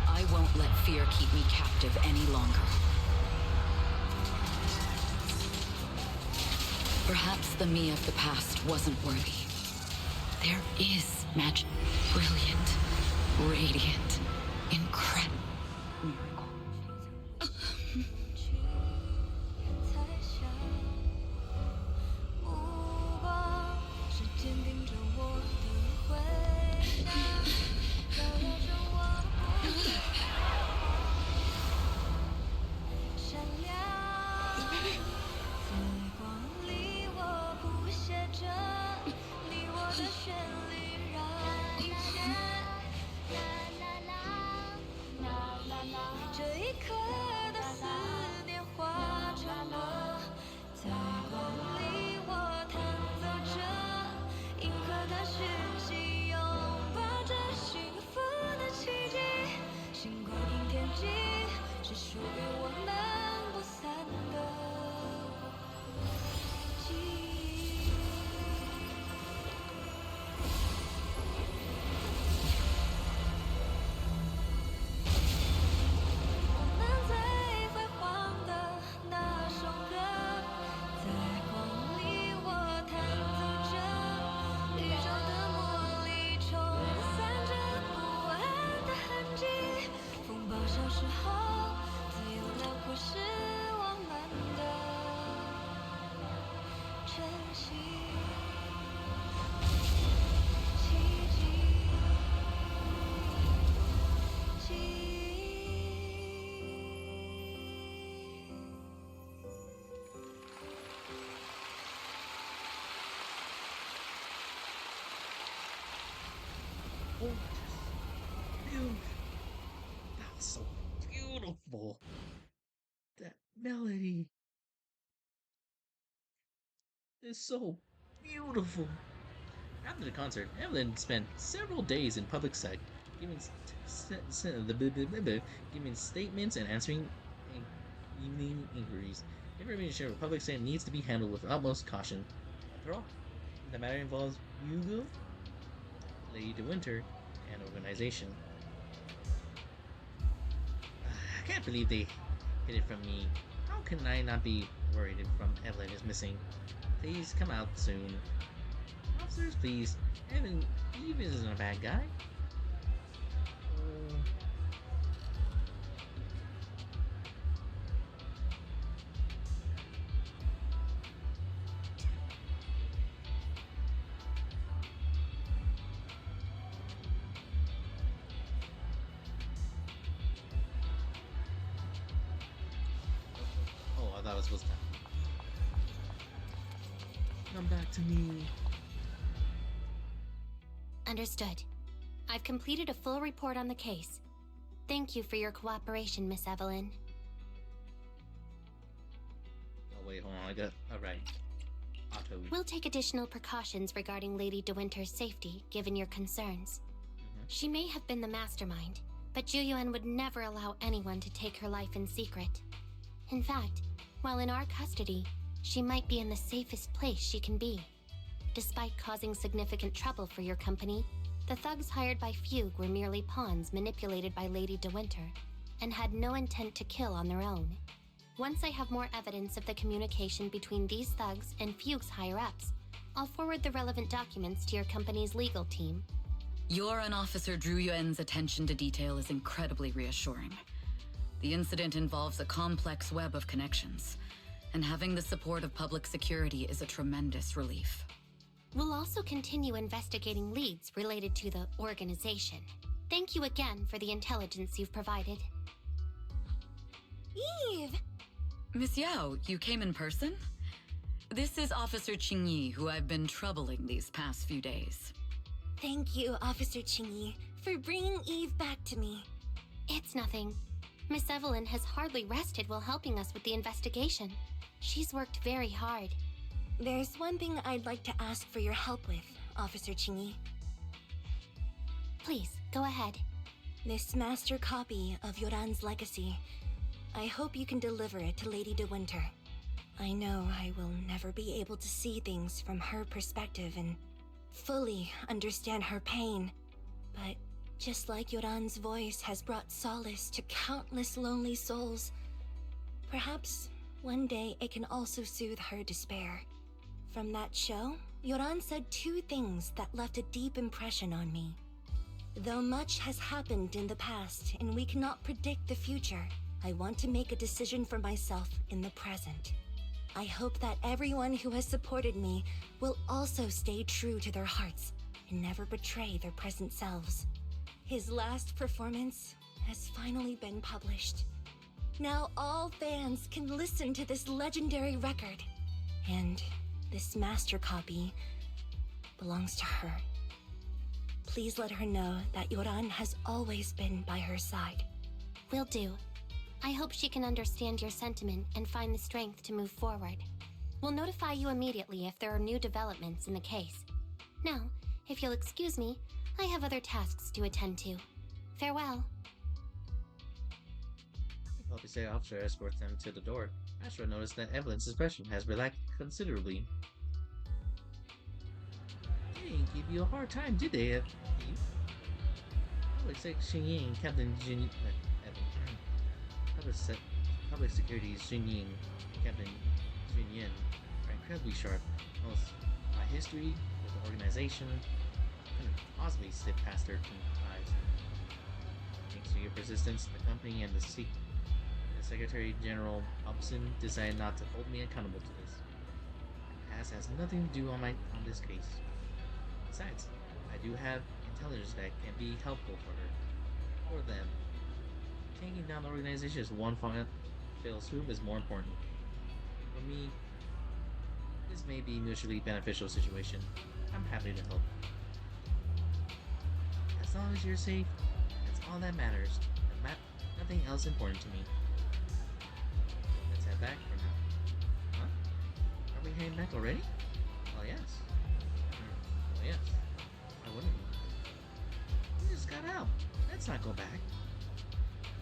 I won't let fear keep me captive any longer. Perhaps the me of the past wasn't worthy. There is magic, brilliant, radiant, incredible. It's so beautiful. That melody is so beautiful. After the concert, Evelyn spent several days in public sight, giving giving statements and answering evening inquiries. Information of public state needs to be handled with utmost caution. After all, the matter involves Hugo, Lady de Winter, and organization. I can't believe they hid it from me. How can I not be worried if Evelyn is missing? Please come out soon. Officers, please. Eve isn't a bad guy. Oh, I thought it was supposed to. Come back to me. Understood. I've completed a full report on the case. Thank you for your cooperation, Miss Evelyn. Oh, wait, hold on. I got. Alright. Auto. We'll take additional precautions regarding Lady de Winter's safety, given your concerns. She may have been the mastermind, but Juyuan would never allow anyone to take her life in secret. In fact, while in our custody, she might be in the safest place she can be. Despite causing significant trouble for your company, the thugs hired by Fugue were merely pawns manipulated by Lady de Winter, and had no intent to kill on their own. Once I have more evidence of the communication between these thugs and Fugue's higher-ups, I'll forward the relevant documents to your company's legal team. Your and Officer Zhu Yuan's attention to detail is incredibly reassuring. The incident involves a complex web of connections, and having the support of public security is a tremendous relief. We'll also continue investigating leads related to the organization. Thank you again for the intelligence you've provided. Eve! Miss Yao, you came in person? This is Officer Qingyi, who I've been troubling these past few days. Thank you, Officer Qingyi, for bringing Eve back to me. It's nothing. Miss Evelyn has hardly rested while helping us with the investigation. She's worked very hard. There's one thing I'd like to ask for your help with, Officer Qingyi. Please, go ahead. This master copy of Yoran's legacy. I hope you can deliver it to Lady de Winter. I know I will never be able to see things from her perspective and fully understand her pain. But just like Yoran's voice has brought solace to countless lonely souls, perhaps one day it can also soothe her despair. From that show, Yoran said two things that left a deep impression on me. Though much has happened in the past and we cannot predict the future, I want to make a decision for myself in the present. I hope that everyone who has supported me will also stay true to their hearts and never betray their present selves. His last performance has finally been published. Now all fans can listen to this legendary record. And this master copy belongs to her. Please let her know that Yoran has always been by her side. Will do. I hope she can understand your sentiment and find the strength to move forward. We'll notify you immediately if there are new developments in the case. Now, if you'll excuse me, I have other tasks to attend to. Farewell. Officer escorts them to the door. Astra noticed that Evelyn's expression has relaxed considerably. They didn't give you a hard time, did they, Eve? Public Security Captain Public Security's Xinyin and Captain Xinyin are incredibly sharp. Most my history with the organization couldn't possibly slip past their eyes. Thanks to your persistence, the company and the Secretary General Hobson decided not to hold me accountable to this. The past has nothing to do on this case. Besides, I do have intelligence that can be helpful for them. Taking down the organization is one fail swoop is more important. For me, this may be a mutually beneficial situation. I'm happy to help. As long as you're safe, that's all that matters. Nothing else important to me. Let's head back for now. Huh? Are we heading back already? Well, yes. Well, yes. Why wouldn't we? We just got out. Let's not go back.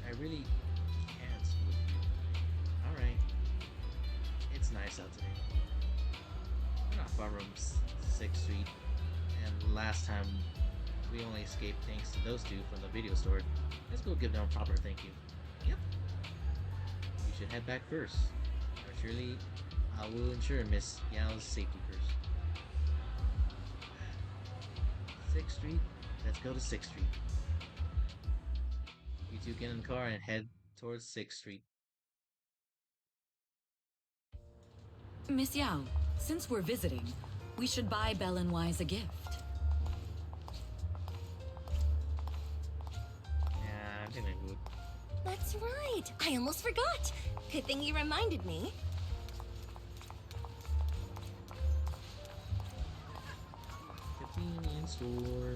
I really can't with you. Alright. It's nice out today. We're not far from 6th Street, and last time we only escaped thanks to those two from the video store. Let's go give them a proper thank you. Yep. You should head back first. But surely, I will ensure Miss Yao's safety first. 6th Street? Let's go to 6th Street. You two get in the car and head towards 6th Street. Miss Yao, since we're visiting, we should buy Belle and Wise a gift. Yeah, I think I would. That's right. I almost forgot. Good thing you reminded me. Convenience store.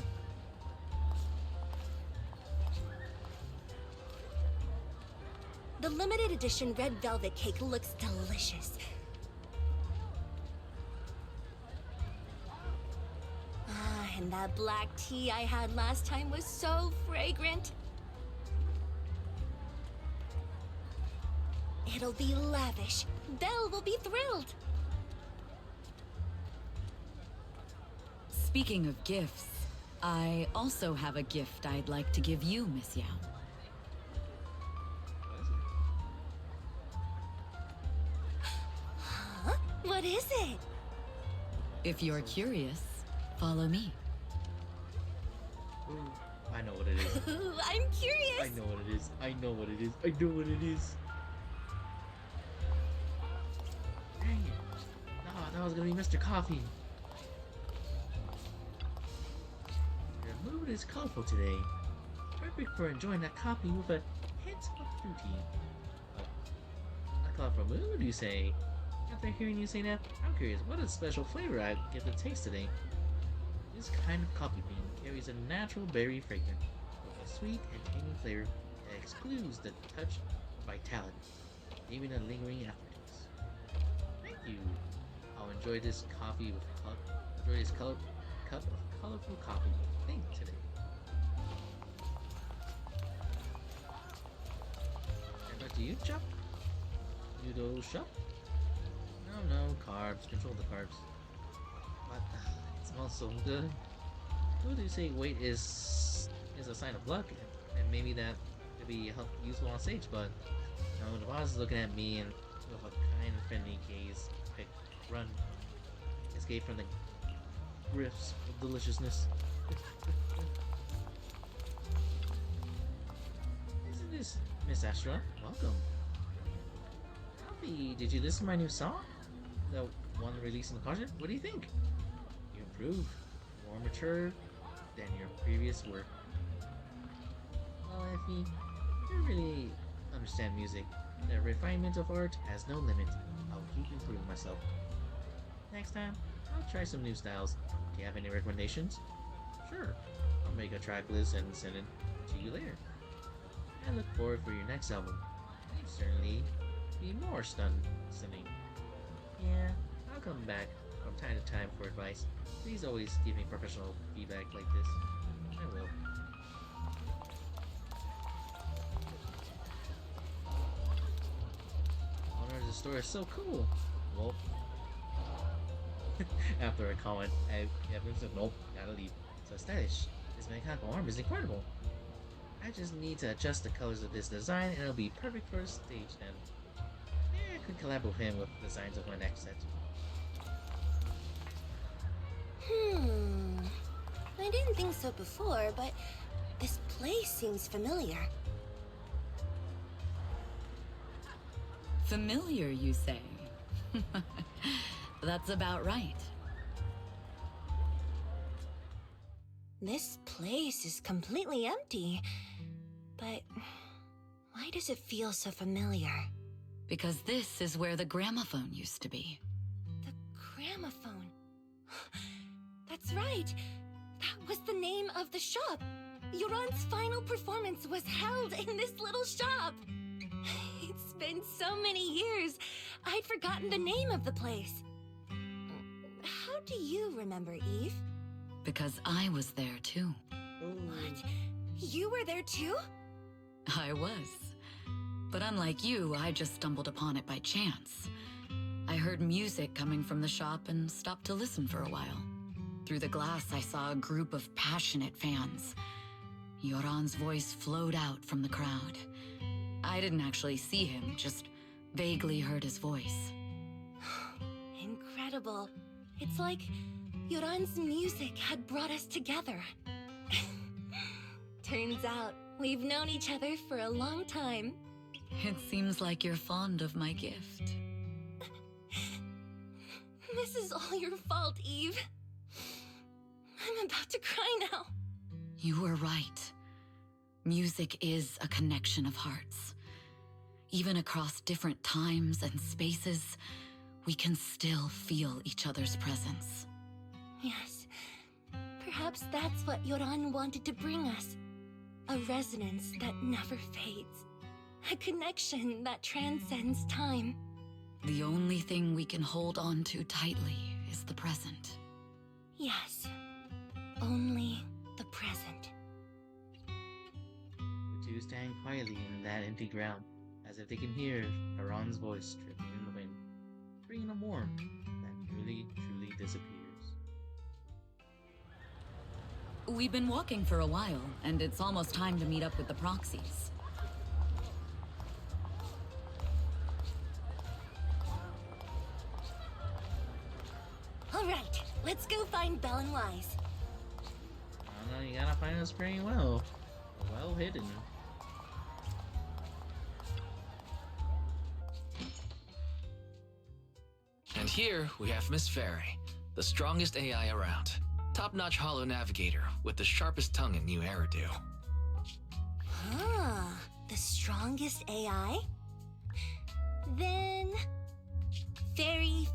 The limited edition red velvet cake looks delicious. Ah, and that black tea I had last time was so fragrant. It'll be lavish. Belle will be thrilled. Speaking of gifts, I also have a gift I'd like to give you, Miss Yao. Huh? What is it? If you're curious, follow me. Ooh, I know what it is. Ooh, I'm curious. I know what it is. I know what it is. I know what it is. Dang it. No, that was gonna be Mr. Coffee. Your mood is colorful today. Perfect for enjoying that coffee with a hint of fruity. A colorful mood, you say? After hearing you say that, I'm curious, what a special flavor I get to taste today. This kind of coffee bean carries a natural berry fragrance with a sweet and tangy flavor that excludes the touch of vitality, leaving a lingering aftertaste. Thank you. I'll enjoy this coffee with cup of colorful coffee. Think today. And back to you, Chop. Noodle shop. No, carbs. Control the carbs. But it smells so good. Who do you say weight is a sign of luck, and maybe that could be useful on stage? But no, the boss is looking at me and with a kind of friendly gaze. Quick, run, escape from the grips of deliciousness. Isn't this Miss Astra? Welcome. Alfie, did you listen to my new song? The one released in the concert? What do you think? You improved, more mature than your previous work. Well, Effie, you really understand music. The refinement of art has no limit. I'll keep improving myself. Next time, I'll try some new styles. Do you have any recommendations? Sure, I'll make a track list and send it to you later. I look forward for your next album. You'll certainly be more stunning. Yeah, I'll come back from time to time for advice. Please always give me professional feedback like this. I will. Owner of the store is so cool. Well, after a comment, everyone said, nope, gotta leave. So stylish. This mechanical arm is incredible. I just need to adjust the colors of this design and it'll be perfect for a stage then. I could collab with him with designs of my next set. I didn't think so before, but this place seems familiar. Familiar, you say? That's about right. This place is completely empty. But why does it feel so familiar? Because this is where the gramophone used to be. The gramophone. That's right. That was the name of the shop. Yoran's final performance was held in this little shop. It's been so many years, I'd forgotten the name of the place. How do you remember, Eve? Because I was there too. What? You were there too? I was. But unlike you, I just stumbled upon it by chance. I heard music coming from the shop and stopped to listen for a while. Through the glass, I saw a group of passionate fans. Yoran's voice flowed out from the crowd. I didn't actually see him, just vaguely heard his voice. Incredible. It's like Yoran's music had brought us together. Turns out, we've known each other for a long time. It seems like you're fond of my gift. This is all your fault, Eve. I'm about to cry now. You were right. Music is a connection of hearts. Even across different times and spaces, we can still feel each other's presence. Yes. Perhaps that's what Yoran wanted to bring us. A resonance that never fades. A connection that transcends time. The only thing we can hold on to tightly is the present. Yes. Only the present. The two stand quietly in that empty ground, as if they can hear Haran's voice drifting in the wind, bringing a warmth that truly disappears. We've been walking for a while, and it's almost time to meet up with the proxies. All right, let's go find Belle and Wise. Oh no, you gotta find us pretty well. Well hidden. And here we have Miss Fairy, the strongest AI around. Top-notch holo navigator with the sharpest tongue in New Eridu. Ah, the strongest AI? Then... Fairy,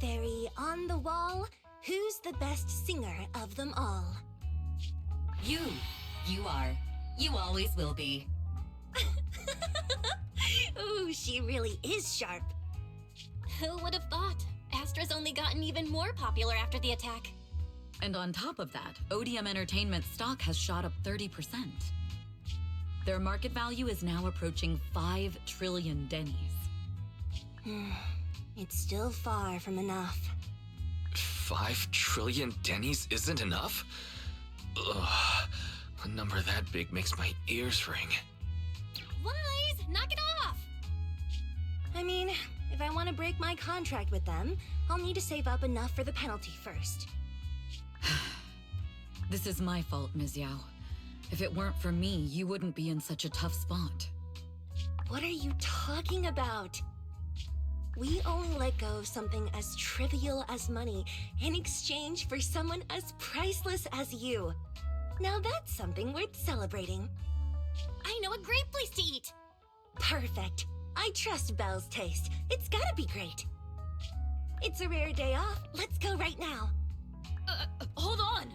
on the wall, who's the best singer of them all? You are. You always will be. Ooh, she really is sharp. Who would have thought? Astra's only gotten even more popular after the attack. And on top of that, ODM Entertainment stock has shot up 30%. Their market value is now approaching 5 trillion dennies. It's still far from enough. 5 trillion dennies isn't enough? Ugh, a number that big makes my ears ring. Wise, knock it off! I mean, if I want to break my contract with them, I'll need to save up enough for the penalty first. This is my fault, Ms. Yao. If it weren't for me, you wouldn't be in such a tough spot. What are you talking about? We only let go of something as trivial as money in exchange for someone as priceless as you. Now that's something worth celebrating. I know a great place to eat! Perfect. I trust Belle's taste. It's gotta be great. It's a rare day off. Let's go right now. Hold on!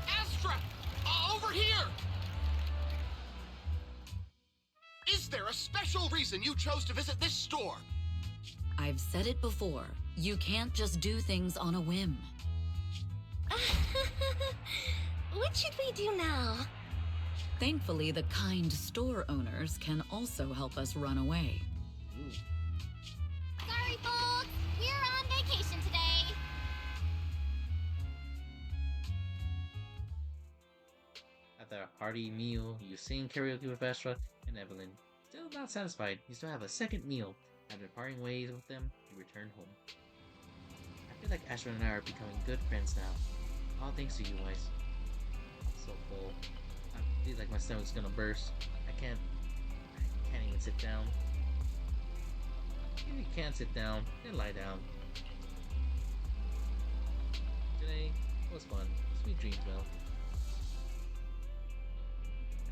Astra! Over here! Is there a special reason you chose to visit this store? I've said it before. You can't just do things on a whim. What should we do now? Thankfully, the kind store owners can also help us run away. Sorry, folks! We're on vacation today! After a hearty meal, you sing karaoke with Astra and Evelyn. Still not satisfied, you still have a second meal. After parting ways with them, you return home. I feel like Astra and I are becoming good friends now. All thanks to you, Wise. I'm so full. I feel like my stomach's gonna burst. I can't even sit down. If you can't sit down, then lie down. Today was fun. Sweet dreams, Belle.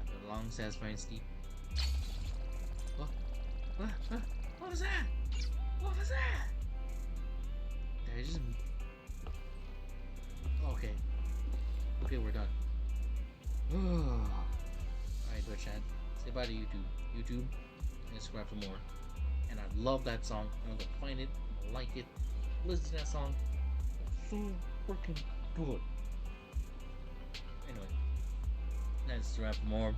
After a long, satisfying sleep. What was that? What was that? Did I just... Okay. Okay, we're done. Alright, Twitch chat. Say bye to YouTube. YouTube, and subscribe for more. And I love that song. I'm gonna find it. I'm gonna like it. Listen to that song. It's so freaking good. Anyway, that's subscribe for more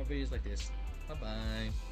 videos like this. Bye bye.